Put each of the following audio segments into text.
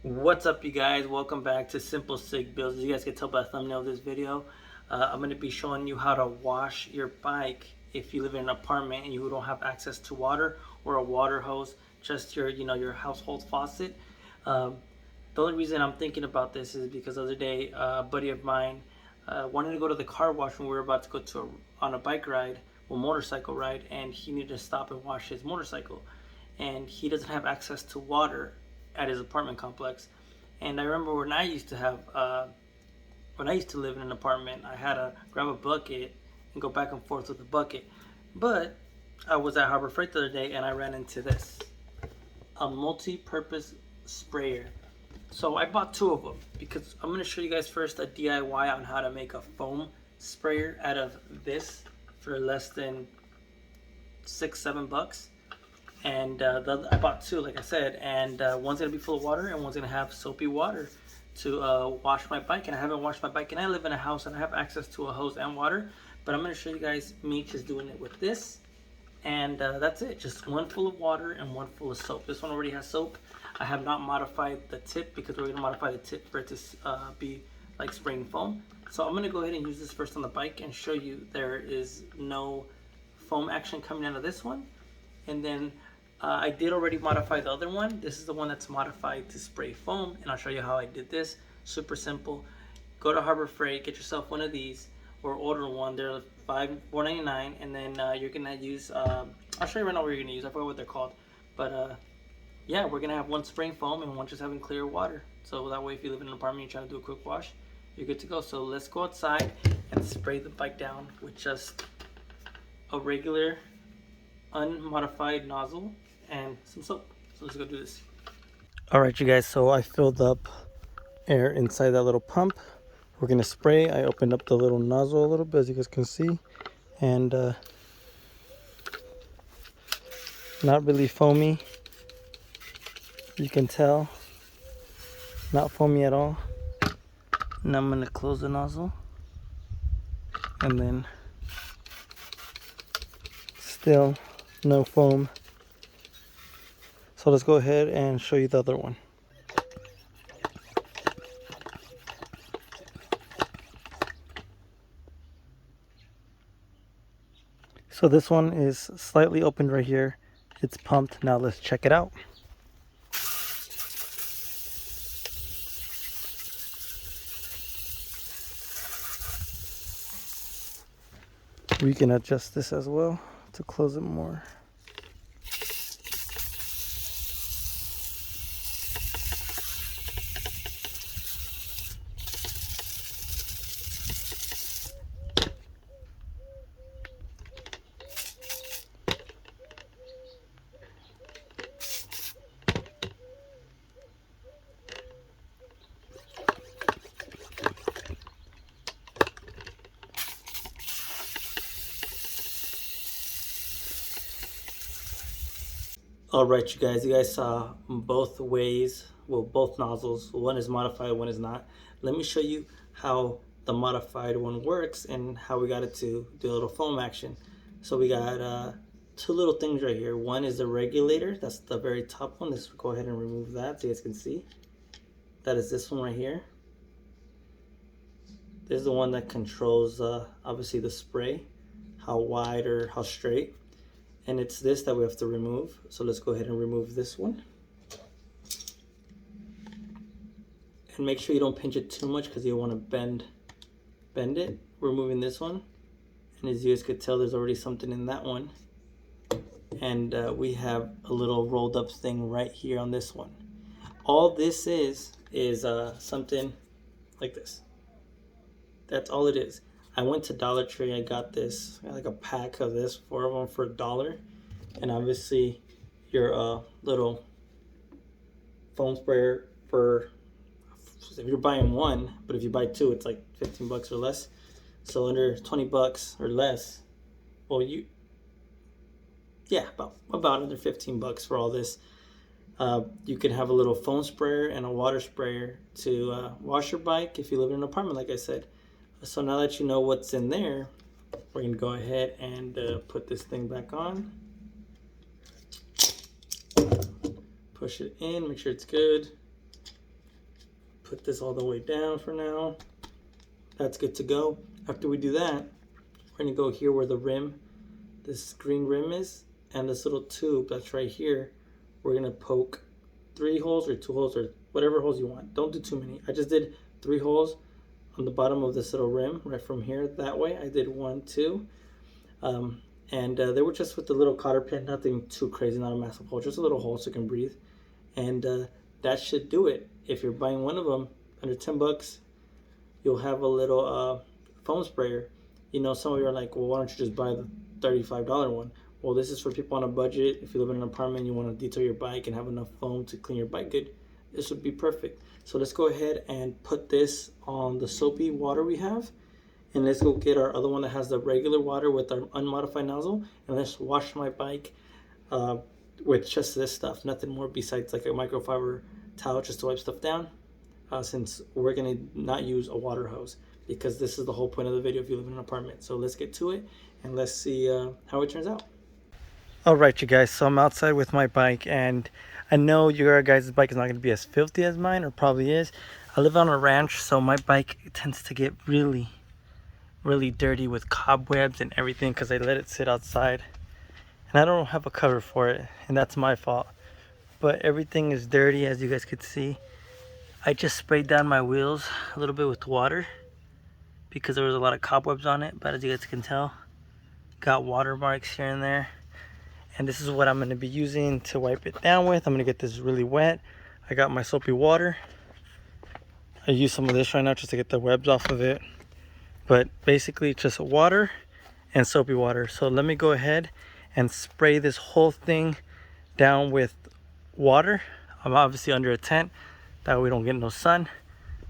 What's up, you guys? Welcome back to SimpleSickBuilds. As you guys can tell by the thumbnail of this video, I'm going to be showing you how to wash your bike if you live in an apartment and you don't have access to water or a water hose, just your household faucet. The only reason I'm thinking about this is because the other day, a buddy of mine wanted to go to the car wash when we were about to go on a bike ride or motorcycle ride, and he needed to stop and wash his motorcycle, and he doesn't have access to water at his apartment complex. And I remember when I used to live in an apartment, I had to grab a bucket and go back and forth with the bucket. But I was at Harbor Freight the other day and I ran into this, a multi-purpose sprayer. So I bought two of them because I'm going to show you guys first a DIY on how to make a foam sprayer out of this for less than $6-7. And I bought two, like I said, and one's gonna be full of water and one's gonna have soapy water to wash my bike. And I haven't washed my bike, and I live in a house and I have access to a hose and water, but I'm gonna show you guys me just doing it with this. And that's it, just one full of water and one full of soap. This one already has soap. I have not modified the tip because we're gonna modify the tip for it to be like spraying foam. So I'm gonna go ahead and use this first on the bike and show you there is no foam action coming out of this one. And then I did already modify the other one. This is the one that's modified to spray foam, and I'll show you how I did this. Super simple. Go to Harbor Freight, get yourself one of these, or order one. They're $4.99, and then you're gonna use. I'll show you right now what you're gonna use. I forgot what they're called, but yeah, we're gonna have one spraying foam and one just having clear water. So that way, if you live in an apartment, you're trying to do a quick wash, you're good to go. So let's go outside and spray the bike down with just a regular, unmodified nozzle and some soap. So let's go do this. All right, you guys, so I filled up air inside that little pump. We're gonna spray. I opened up the little nozzle a little bit, as you guys can see, and not really foamy. You can tell, not foamy at all. Now I'm gonna close the nozzle, and then still no foam. So let's go ahead and show you the other one. So this one is slightly opened right here. It's pumped. Now let's check it out. We can adjust this as well to close it more. All right, you guys saw both ways, well, both nozzles. One is modified, one is not. Let me show you how the modified one works and how we got it to do a little foam action. So we got two little things right here. One is the regulator, that's the very top one. Let's go ahead and remove that so you guys can see. That is this one right here. This is the one that controls obviously the spray, how wide or how straight. And it's this that we have to remove. So let's go ahead and remove this one. And make sure you don't pinch it too much because you want to bend it. We're removing this one. And as you guys could tell, there's already something in that one. And we have a little rolled up thing right here on this one. All this is something like this. That's all it is. I went to Dollar Tree, I got this, like a pack of this, 4 of them for $1. And obviously your little foam sprayer for, if you're buying one, but if you buy two, it's like 15 bucks or less. So under 20 bucks or less, well, about under 15 bucks for all this. You can have a little foam sprayer and a water sprayer to wash your bike if you live in an apartment, like I said. So now that you know what's in there, we're going to go ahead and put this thing back on. Push it in, make sure it's good. put this all the way down for now. That's good to go. After we do that, we're gonna go here where the rim, this green rim is, and this little tube that's right here. We're gonna poke 3 holes or 2 holes or whatever holes you want. Don't do too many. I just did 3 holes on the bottom of this little rim right from here that way. I did 1, 2. They were just with the little cotter pin, nothing too crazy, not a massive hole, just a little hole so you can breathe. And that should do it. If you're buying one of them under 10 bucks, you'll have a little foam sprayer. You know, some of you are like, well, why don't you just buy the $35 one? Well, this is for people on a budget. If you live in an apartment and you want to detail your bike and have enough foam to clean your bike good, this would be perfect. So let's go ahead and put this on the soapy water we have. And let's go get our other one that has the regular water with our unmodified nozzle. And let's wash my bike with just this stuff. Nothing more besides like a microfiber towel just to wipe stuff down. Since we're going to not use a water hose. Because this is the whole point of the video if you live in an apartment. So let's get to it and let's see how it turns out. Alright you guys, so I'm outside with my bike, and I know your guys' bike is not going to be as filthy as mine, or probably is. I live on a ranch, so my bike tends to get really dirty with cobwebs and everything because I let it sit outside. And I don't have a cover for it, and that's my fault. But everything is dirty, as you guys could see. I just sprayed down my wheels a little bit with water because there was a lot of cobwebs on it, but as you guys can tell, got water marks here and there. And this is what I'm going to be using to wipe it down with. I'm going to get this really wet. I got my soapy water. I use some of this right now just to get the webs off of it. But basically just water and soapy water. So let me go ahead and spray this whole thing down with water. I'm obviously under a tent. That way we don't get no sun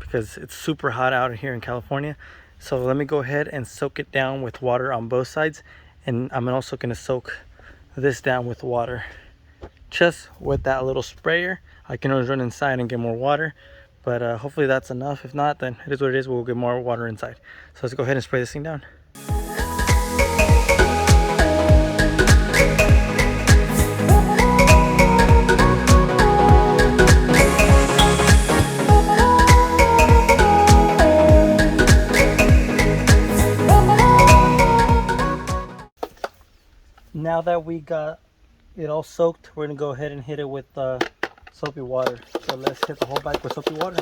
because it's super hot out here in California. So let me go ahead and soak it down with water on both sides. And I'm also going to soak this down with water. Just with that little sprayer. I can always run inside and get more water. But hopefully that's enough. If not, then it is what it is. We'll get more water inside. So let's go ahead and spray this thing down. Now that we got it all soaked, we're gonna go ahead and hit it with soapy water. So let's hit the whole bike with soapy water.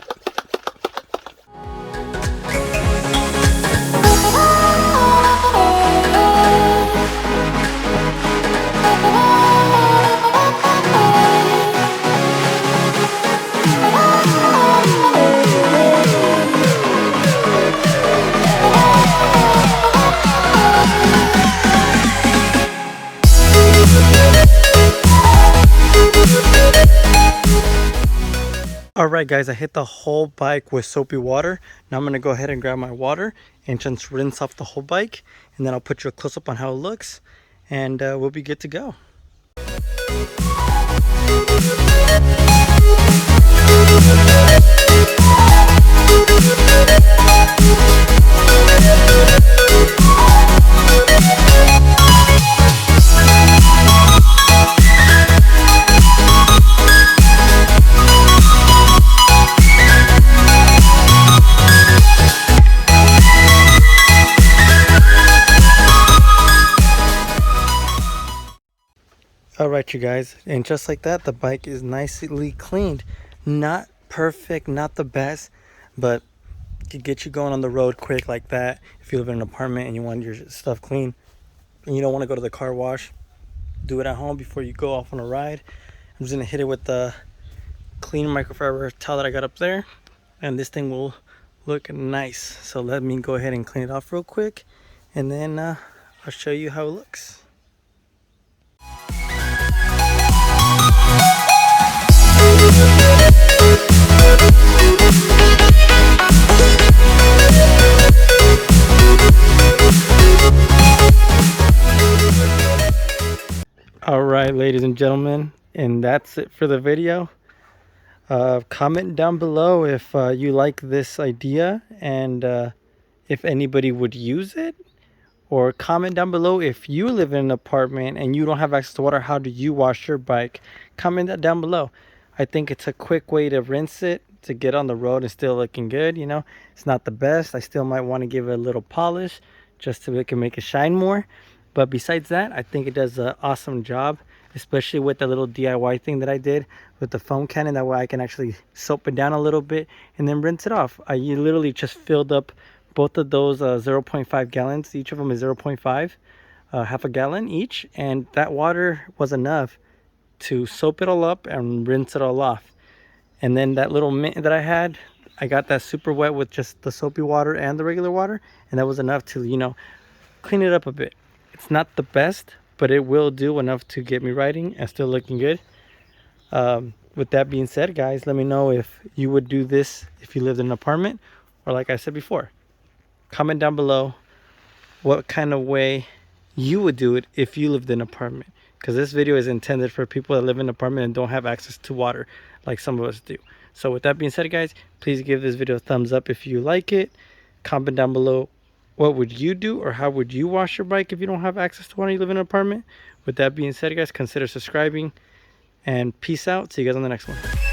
Alright guys, I hit the whole bike with soapy water. Now I'm going to go ahead and grab my water and just rinse off the whole bike. And then I'll put you a close up on how it looks. And we'll be good to go. Alright you guys, and just like that, the bike is nicely cleaned. Not perfect, not the best, but could get you going on the road quick like that. If you live in an apartment and you want your stuff clean and you don't want to go to the car wash, do it at home before you go off on a ride. I'm just going to hit it with the clean microfiber towel that I got up there, and this thing will look nice. So let me go ahead and clean it off real quick, and then I'll show you how it looks. Alright ladies and gentlemen, and that's it for the video. Comment down below if you like this idea and if anybody would use it, or comment down below if you live in an apartment and you don't have access to water, how do you wash your bike? Comment that down below. I think it's a quick way to rinse it, to get on the road and still looking good. You know, it's not the best. I still might want to give it a little polish just so it can make it shine more. But besides that, I think it does an awesome job, especially with the little DIY thing that I did with the foam cannon. That way I can actually soap it down a little bit and then rinse it off. I literally just filled up both of those 0.5 gallons. Each of them is 0.5, half a gallon each. And that water was enough to soap it all up and rinse it all off. And then that little mint that I had, I got that super wet with just the soapy water and the regular water. And that was enough to, you know, clean it up a bit. It's not the best, but it will do enough to get me writing and still looking good. With that being said, guys, let me know if you would do this if you lived in an apartment, or like I said before, comment down below what kind of way you would do it if you lived in an apartment, because this video is intended for people that live in an apartment and don't have access to water like some of us do. So with that being said, guys, please give this video a thumbs up if you like it. Comment down below what would you do, or how would you wash your bike if you don't have access to water and you live in an apartment. With that being said, guys, consider subscribing, and peace out. See you guys on the next one.